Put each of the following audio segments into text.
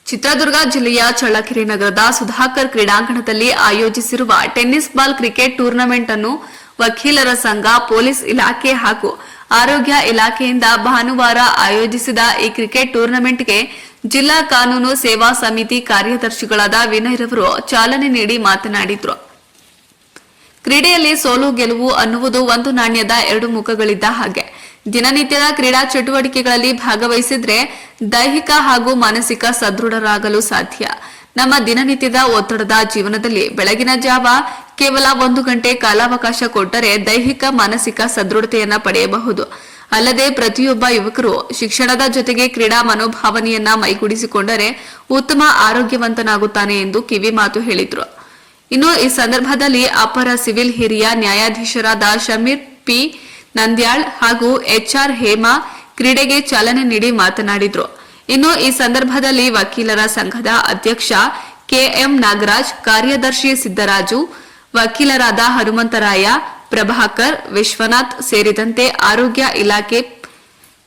ಚಿತ್ರದುರ್ಗ ಜಿಲ್ಲೆಯ ಚಳ್ಳಕೆರೆ ನಗರದ ಸುಧಾಕರ್ ಕ್ರೀಡಾಂಗಣದಲ್ಲಿ ಆಯೋಜಿಸಿರುವ ಟೆನ್ನಿಸ್ ಬಾಲ್ ಕ್ರಿಕೆಟ್ ಟೂರ್ನಮೆಂಟ್ ಅನ್ನು ವಕೀಲರ ಸಂಘ, ಪೊಲೀಸ್ ಇಲಾಖೆ ಹಾಗೂ ಆರೋಗ್ಯ ಇಲಾಖೆಯಿಂದ ಭಾನುವಾರ ಆಯೋಜಿಸಿದ ಈ ಕ್ರಿಕೆಟ್ ಟೂರ್ನಮೆಂಟ್ಗೆ ಜಿಲ್ಲಾ ಕಾನೂನು ಸೇವಾ ಸಮಿತಿ ಕಾರ್ಯದರ್ಶಿಗಳಾದ ವಿನಯ್ ರವರು ಚಾಲನೆ ನೀಡಿ ಮಾತನಾಡಿದರು. ಕ್ರೀಡೆಯಲ್ಲಿ ಸೋಲು ಗೆಲುವು ಅನ್ನುವುದು ಒಂದು ನಾಣ್ಯದ ಎರಡು ಮುಖಗಳಿದ್ದ ಹಾಗೆ. ದಿನನಿತ್ಯದ ಕ್ರೀಡಾ ಚಟುವಟಿಕೆಗಳಲ್ಲಿ ಭಾಗವಹಿಸಿದ್ರೆ ದೈಹಿಕ ಹಾಗೂ ಮಾನಸಿಕ ಸದೃಢರಾಗಲು ಸಾಧ್ಯ. ನಮ್ಮ ದಿನನಿತ್ಯದ ಒತ್ತಡದ ಜೀವನದಲ್ಲಿ ಬೆಳಗಿನ ಜಾವ ಕೇವಲ 1 ಗಂಟೆ ಕಾಲಾವಕಾಶ ಕೊಟ್ಟರೆ ದೈಹಿಕ ಮಾನಸಿಕ ಸದೃಢತೆಯನ್ನ ಪಡೆಯಬಹುದು. ಅಲ್ಲದೆ ಪ್ರತಿಯೊಬ್ಬ ಯುವಕರು ಶಿಕ್ಷಣದ ಜೊತೆಗೆ ಕ್ರೀಡಾ ಮನೋಭಾವನೆಯನ್ನ ಮೈಗೂಡಿಸಿಕೊಂಡರೆ ಉತ್ತಮ ಆರೋಗ್ಯವಂತನಾಗುತ್ತಾನೆ ಎಂದು ಕಿವಿ ಮಾತು ಹೇಳಿದ್ರು. ಇನ್ನು ಈ ಸಂದರ್ಭದಲ್ಲಿ ಅಪರ ಸಿವಿಲ್ ಹಿರಿಯ ನ್ಯಾಯಾಧೀಶರಾದ ಶಮೀರ್ ಪಿ ನಂದ್ಯಾಳ್ ಹಾಗೂ HR ಹೇಮಾ ಕ್ರೀಡೆಗೆ ಚಾಲನೆ ನೀಡಿ ಮಾತನಾಡಿದ್ರು. ಇನ್ನು ಈ ಸಂದರ್ಭದಲ್ಲಿ ವಕೀಲರ ಸಂಘದ ಅಧ್ಯಕ್ಷ KM ನಾಗರಾಜ್, ಕಾರ್ಯದರ್ಶಿ ಸಿದ್ದರಾಜು, ವಕೀಲರಾದ ಹನುಮಂತರಾಯ, ಪ್ರಭಾಕರ್, ವಿಶ್ವನಾಥ್ ಸೇರಿದಂತೆ ಆರೋಗ್ಯ ಇಲಾಖೆ,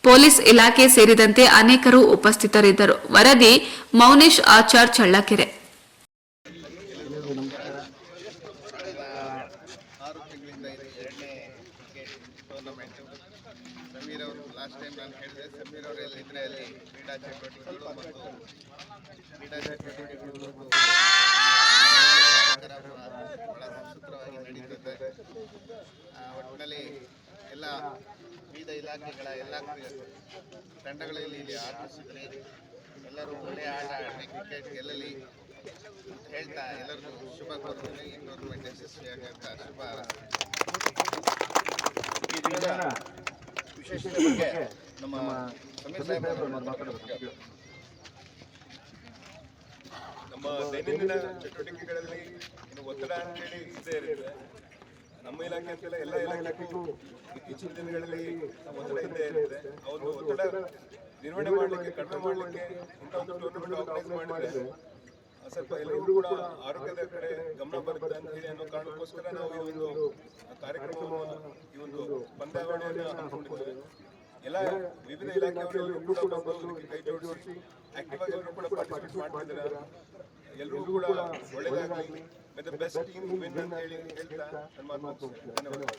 ಪೊಲೀಸ್ ಇಲಾಖೆ ಸೇರಿದಂತೆ ಅನೇಕರು ಉಪಸ್ಥಿತರಿದ್ದರು. ವರದಿ ಮೌನೇಶ್ ಆಚಾರ್, ಚಳ್ಳಕೆರೆ. ಸಮೀರ್ ಅವರು ಲಾಸ್ಟ್ ಟೈಮ್ ನಾನು ಹೇಳಿದೆ, ಸಮೀರ್ ಅವರು ಎಲ್ಲಿದ್ದರೆ ಅಲ್ಲಿ ಕ್ರೀಡಾ ಚಟುವಟಿಕೆಗಳು ಬಹಳ ಸುಸೂತ್ರವಾಗಿ ನಡೀತದೆ. ಒಟ್ಟಿನಲ್ಲಿ ಎಲ್ಲ ವಿವಿಧ ಇಲಾಖೆಗಳ ಎಲ್ಲ ತಂಡಗಳಲ್ಲಿ ಇಲ್ಲಿ ಆಟರಿಸಿದರೆ ಎಲ್ಲರೂ ಒಳ್ಳೆಯ ಆಟ ಆಡಲಿ, ಕ್ರಿಕೆಟ್ ಗೆಲ್ಲಲಿ ಅಂತ ಹೇಳ್ತಾ ಎಲ್ಲರಿಗೂ ಶುಭ ಕೋರುತ್ತೇನೆ. ಈ ಟೂರ್ನಮೆಂಟ್ ಯಶಸ್ವಿಯಾಗಂತ ಶುಭ ವಿಶೇಷತೆ ಬಗ್ಗೆ ನಮ್ಮ ಸಮೀರ್ ಸಾಹೇಬರು ಮಾತಾಡಬೇಕು. ನಮ್ಮ ದೈನಂದಿನ ಚಟುವಟಿಕೆಗಳಲ್ಲಿ ಒತ್ತಡ ಅಂತೇಳಿ ಇದ್ದೇ ಇರುತ್ತೆ. ನಮ್ಮ ಇಲಾಖೆ ಅಂತೆಲ್ಲ ಎಲ್ಲ ಇಲಾಖೆಗೂ ಇತ್ತೀಚಿನ ದಿನಗಳಲ್ಲಿ ಒತ್ತಡ ಇದ್ದೇ ಇರುತ್ತೆ. ಅವರು ಒತ್ತಡ ನಿರ್ವಹಣೆ ಮಾಡಲಿಕ್ಕೆ, ಕಡಿಮೆ ಮಾಡಲಿಕ್ಕೆ ಇಂಥ ಒಂದು ಟೂರ್ನಮೆಂಟ್ ಆರ್ಗನೈಸ್ ಮಾಡಿದ್ರೆ ಸ್ವಲ್ಪ ಎಲ್ಲರೂ ಕೂಡ ಆರೋಗ್ಯದ ಕಡೆ ಗಮನ ಬರುತ್ತೆ ಅಂತ ಹೇಳಿ ಅನ್ನೋ ಕಾರಣಕ್ಕೋಸ್ಕರ ನಾವು ಈ ಒಂದು ಕಾರ್ಯಕ್ರಮವನ್ನು, ಈ ಒಂದು ಪಂದ್ಯಾವಳಿಯನ್ನು ಹಮ್ಮಿಕೊಂಡಿದ್ದೇವೆ. ಎಲ್ಲ ವಿವಿಧ ಇಲಾಖೆಯವರೆಲ್ಲರೂ ಕೂಡ ಬಂದು ಕೈ ಜೋಡಿಸಿ ಆಕ್ಟಿವ್ ಆಗಿ ಎಲ್ಲರೂ ಕೂಡ ಪಾರ್ಟಿಸಿಪೇಟ್ ಮಾಡ್ತಿದ್ದಾರೆ. ಎಲ್ಲರೂ ಕೂಡ ಒಳ್ಳೆಯದಾಗಲಿ, ದ ಬೆಸ್ಟ್ ಟೀಮ್ ವಿನ್ ಅಂತ ಹೇಳಿ ಹೇಳ್ತಾ ನನ್ನ ಮಾತು ಮುಗಿಸ್ತೇನೆ. ಧನ್ಯವಾದಗಳು.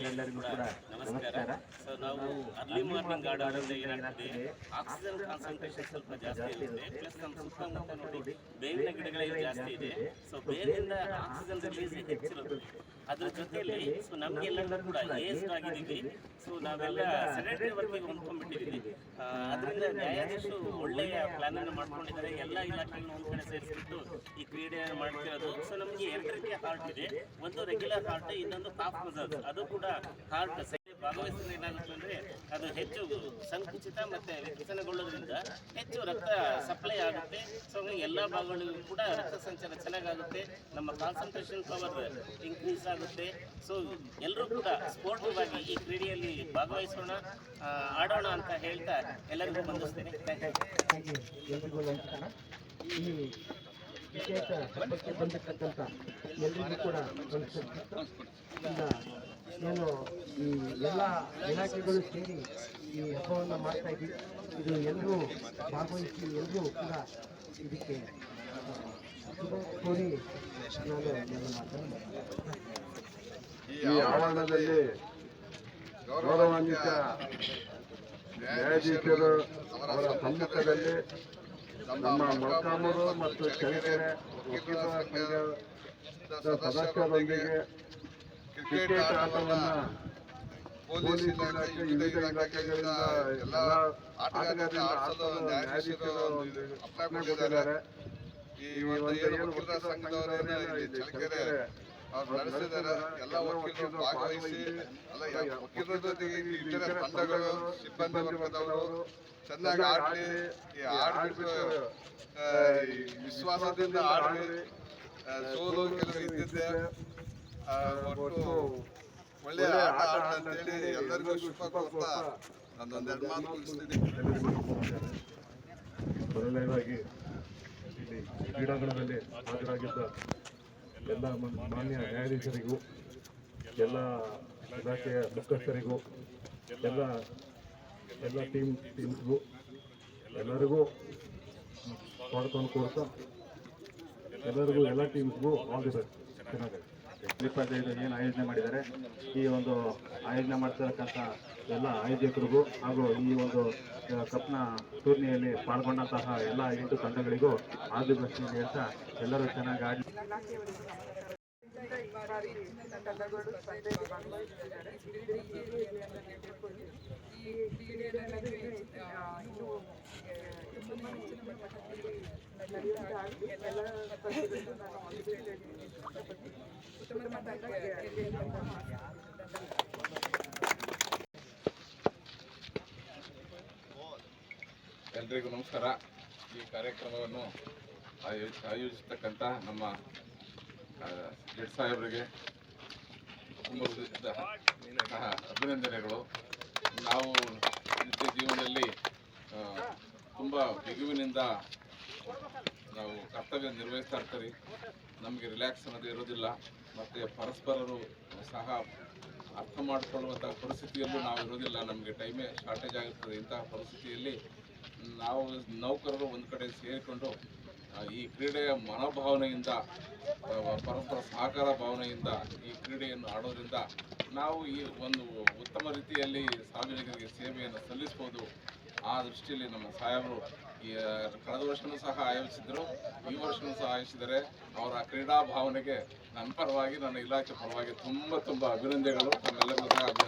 ಎಲ್ಲರಿಗೂ ಕೂಡ ನಮಸ್ಕಾರ. ಸೊ ನಾವು ಅರ್ಲಿ ಮಾರ್ನಿಂಗ್ ಆಡೋದ್ರಿಂದ ಏನಾಗ್ತದೆ, ಆಕ್ಸಿಜನ್ ಕಾನ್ಸಂಟ್ರೇಷನ್ ಸ್ವಲ್ಪ ಜಾಸ್ತಿ ಇರುತ್ತೆ. ಪ್ಲಸ್ ನಮ್ಮ ಸುತ್ತಮುತ್ತ ನೋಡಿ ಬೇವಿನ ಗಿಡಗಳು ಜಾಸ್ತಿ ಇದೆ. ಸೊ ಬೇರಿಂದ ಆಕ್ಸಿಜನ್ ರಿಲೀಸ್ ಹೆಚ್ಚಿರುತ್ತೆ. ಅದ್ರ ಜೊತೆಯಲ್ಲಿ ಸೊ ನಮ್ಗೆಲ್ಲರೂ ಕೂಡ ಏಜ್ಡ್ ಆಗಿದ್ದೀವಿ. ಸೊ ನಾವೆಲ್ಲ ಸೆಡೆಂಟರಿ ವರ್ಕಿಗೆ ಹೊಂದ್ಕೊಂಡ್ಬಿಟ್ಟಿದ್ದೀವಿ. ಅದರಿಂದ ನ್ಯಾಯಾಧೀಶರು ಒಳ್ಳೆಯ ಪ್ಲಾನ್ ಅನ್ನು ಮಾಡ್ಕೊಂಡಿದ್ದಾರೆ. ಎಲ್ಲ ಇಲಾಖೆಗಳನ್ನು ಒಂದ್ ಕಡೆ ಸೇರಿಸ್ಬಿಟ್ಟು ಈ ಕ್ರೀಡೆಯನ್ನು ಮಾಡ್ತಿರೋದು. ಸೊ ನಮಗೆ 2 ರೀತಿಯ ಹಾರ್ಟ್ ಇದೆ. ಒಂದು ರೆಗ್ಯುಲರ್ ಹಾರ್ಟ್, ಇನ್ನೊಂದು ಕಾಫ್ ಮಸಲ್ಸ್. ಅದು ಕೂಡ ಹಾರ್ಟ್ ಭಾಗವಹಿಸಿದ್ರೆ ಏನಾಗುತ್ತೆ ಅಂದ್ರೆ ಅದು ಹೆಚ್ಚು ಸಂಕುಚಿತ ಮತ್ತೆ ವಿಕಸನಗೊಳ್ಳೋದ್ರಿಂದ ಹೆಚ್ಚು ರಕ್ತ ಸಪ್ಲೈ ಆಗುತ್ತೆ. ಸೊ ಎಲ್ಲ ಭಾಗಗಳಿಗೂ ಕೂಡ ರಕ್ತ ಸಂಚಾರ ಚೆನ್ನಾಗಾಗುತ್ತೆ. ನಮ್ಮ ಕಾನ್ಸಂಟ್ರೇಷನ್ ಪವರ್ ಇನ್ಕ್ರೀಸ್ ಆಗುತ್ತೆ. ಸೊ ಎಲ್ಲರೂ ಕೂಡ ಸ್ಪೋರ್ಟಿವ್ ಆಗಿ ಈ ಕ್ರೀಡೆಯಲ್ಲಿ ಭಾಗವಹಿಸೋಣ, ಆಡೋಣ ಅಂತ ಹೇಳ್ತಾ ಎಲ್ಲರಿಗೂ ಬಂಧಿಸ್ತೇನೆ. ವಿಶೇಷ ಹಬ್ಬಕ್ಕೆ ಬಂದಿರತಕ್ಕಂಥ ಎಲ್ಲರಿಗೂ ಕೂಡ ಏನು ಈ ಎಲ್ಲ ಇಲಾಖೆಗಳು ಸೇರಿ ಈ ಹಬ್ಬವನ್ನು ಮಾಡ್ತಾ ಇದ್ದೀವಿ. ಇದು ಎಲ್ಲರೂ ಭಾಗವಹಿಸಿ ಎಲ್ಲರೂ ಕೂಡ ಇದಕ್ಕೆ ಶುಭ ಕೋರಿ ನಾನು ನನ್ನ ಮಾತನ್ನು ಈ ಆವರಣದಲ್ಲಿ ಗೌರವಾನ್ವಿತ ನ್ಯಾಯಾಧೀಶರು ಅವರ ಸಮ್ಮುಖದಲ್ಲಿ ನಮ್ಮ ಮೊಳಕಾಮೂರು ಮತ್ತು ಚಳ್ಳಕೆರೆ ವಕೀಲರ ಸಂಘದ ಸದಸ್ಯರೊಂದಿಗೆ ಕ್ರಿಕೆಟ್ ಆಟವನ್ನು ಪೊಲೀಸ್ ಇಲಾಖೆ, ವಿವಿಧ ಇಲಾಖೆಗಳಿಂದ ಎಲ್ಲ ಆಟಗಾರರಿಂದ ಆಡಿಸಲು ನ್ಯಾಯಾಧೀಶರು ಅಪ್ಲೈ ಕೊಟ್ಟಿದ್ದಾರೆ. ಈ ಒಂದು ಏನು ವಕೀಲರ ಸಂಘದವರೇನು ಇಲ್ಲಿ ಚಳ್ಳಕೆರೆ ಅವ್ರು ನಡೆಸಿದ್ದಾರೆ. ಎಲ್ಲ ವಕೀಲರು ಭಾಗವಹಿಸಿ, ಅಲ್ಲ ವಕೀಲರ ಜೊತೆಗೆ ಇತರ ತಂಡಗಳು, ಸಿಬ್ಬಂದಿ ವರ್ಗದವರು ಚೆನ್ನಾಗಿ ಆಡಲಿ, ಆಡ್ಬಿಟ್ಟು ವಿಶ್ವಾಸದಿಂದ ಆಡಲಿ. ಸೋಲು ಕೆಲವು ಇದ್ದಿದ್ದೆ, ಒಟ್ಟು ಒಳ್ಳೆಯ ಆಟ ಆಡಂತೇಳಿ ಎಲ್ಲರಿಗೂ ಶುಭ ಕೋರ್ತಾ ನಾನೊಂದೆರಡು ಮಾತು ಮುಗಿಸ್ತೀನಿ. ಮೊದಲನೇದಾಗಿ ಇಲ್ಲಿ ಕ್ರೀಡಾಂಗಣದಲ್ಲಿ ಹಾಜರಾಗಿದ್ದ ಎಲ್ಲ ಮಾನ್ಯ ನ್ಯಾಯಾಧೀಶರಿಗೂ, ಎಲ್ಲ ಇಲಾಖೆಯ ಮುಖ್ಯಸ್ಥರಿಗೂ, ಎಲ್ಲ ಟೀಮ್ಸ್ಗೂ ಎಲ್ಲರಿಗೂ ಸ್ವಾಗತವನ್ನು ಕೋರ್ತಾ ಎಲ್ಲರಿಗೂ ಎಲ್ಲ ಟೀಮ್ಸ್ಗೂ ಆಲ್ ದಿ ಬೆಸ್ಟ್. ಚೆನ್ನಾಗಿದೆ. 25 ಏನು ಆಯೋಜನೆ ಮಾಡಿದ್ದಾರೆ, ಈ ಒಂದು ಆಯೋಜನೆ ಮಾಡ್ತಿರತಕ್ಕಂಥ ಎಲ್ಲ ಆಯೋಜಕರಿಗೂ ಹಾಗೂ ಈ ಒಂದು ಕಪ್ನ ಟೂರ್ನಿಯಲ್ಲಿ ಪಾಲ್ಗೊಂಡಂತಹ ಎಲ್ಲ 8 ತಂಡಗಳಿಗೂ ಆಲ್ ದಿ ಬೆಸ್ಟ್ ಅಂತ ಹೇಳ್ತಾ ಎಲ್ಲರೂ ಚೆನ್ನಾಗಿ ಆಡಿ. ತಂಡಗಳು ಸ್ಪರ್ಧೆಯಲ್ಲಿ ಭಾಗವಹಿಸಿದ್ದಾರೆ. ಈ ಕ್ರೀಡೆಯಲ್ಲಿ ಇನ್ನೂ ತುಂಬ ಹೆಚ್ಚಿನ ಮಟ್ಟದಲ್ಲಿ ನಡೆಯುವಂತಾಗಿ ಎಲ್ಲ ಸ್ಪರ್ಧೆಗಳನ್ನು ನಾನು ಅಭಿವೃದ್ಧಿಯಲ್ಲಿ ಇಷ್ಟಪಟ್ಟು ಉತ್ತಮ ತಂಡಕ್ಕೆ ಎಲ್ರಿಗೂ ನಮಸ್ಕಾರ. ಈ ಕಾರ್ಯಕ್ರಮವನ್ನು ಆಯೋಜಿಸ್ತಕ್ಕಂಥ ನಮ್ಮ ಜಡ್ ಸಾಹೇಬರಿಗೆ ತುಂಬ ಅಭಿನಂದನೆಗಳು. ನಾವು ನಿತ್ಯ ಜೀವನದಲ್ಲಿ ತುಂಬ ಬಿಗುವಿನಿಂದ ನಾವು ಕರ್ತವ್ಯ ನಿರ್ವಹಿಸ್ತಾ ಇರ್ತೀವಿ. ನಮಗೆ ರಿಲ್ಯಾಕ್ಸ್ ಅನ್ನೋದು ಇರೋದಿಲ್ಲ, ಮತ್ತು ಪರಸ್ಪರರು ಸಹ ಅರ್ಥ ಮಾಡಿಕೊಳ್ಳುವಂಥ ಪರಿಸ್ಥಿತಿಯಲ್ಲೂ ನಾವು ಇರೋದಿಲ್ಲ. ನಮಗೆ ಟೈಮೇ ಶಾರ್ಟೇಜ್ ಆಗಿರ್ತದೆ. ಇಂತಹ ಪರಿಸ್ಥಿತಿಯಲ್ಲಿ ನಾವು ನೌಕರರು ಒಂದು ಕಡೆ ಸೇರಿಕೊಂಡು ಈ ಕ್ರೀಡೆಯ ಮನೋಭಾವನೆಯಿಂದ, ಪರಸ್ಪರ ಸಹಕಾರ ಭಾವನೆಯಿಂದ ಈ ಕ್ರೀಡೆಯನ್ನು ಆಡೋದ್ರಿಂದ ನಾವು ಈ ಒಂದು ಉತ್ತಮ ರೀತಿಯಲ್ಲಿ ಸಾರ್ವಜನಿಕರಿಗೆ ಸೇವೆಯನ್ನು ಸಲ್ಲಿಸ್ಬೋದು. ಆ ದೃಷ್ಟಿಯಲ್ಲಿ ನಮ್ಮ ಸಾಹೇಬರು ಕಳೆದ ವರ್ಷವೂ ಸಹ ಆಯೋಜಿಸಿದರು, ಈ ವರ್ಷವೂ ಸಹ ಆಯೋಜಿಸಿದ್ದಾರೆ. ಅವರ ಕ್ರೀಡಾ ಭಾವನೆಗೆ ನನ್ನ ಪರವಾಗಿ, ನನ್ನ ಇಲಾಖೆ ಪರವಾಗಿ ತುಂಬ ಅಭಿನಂದನೆಗಳು. ನಮ್ಮೆಲ್ಲರಿಗೂ ಸಹ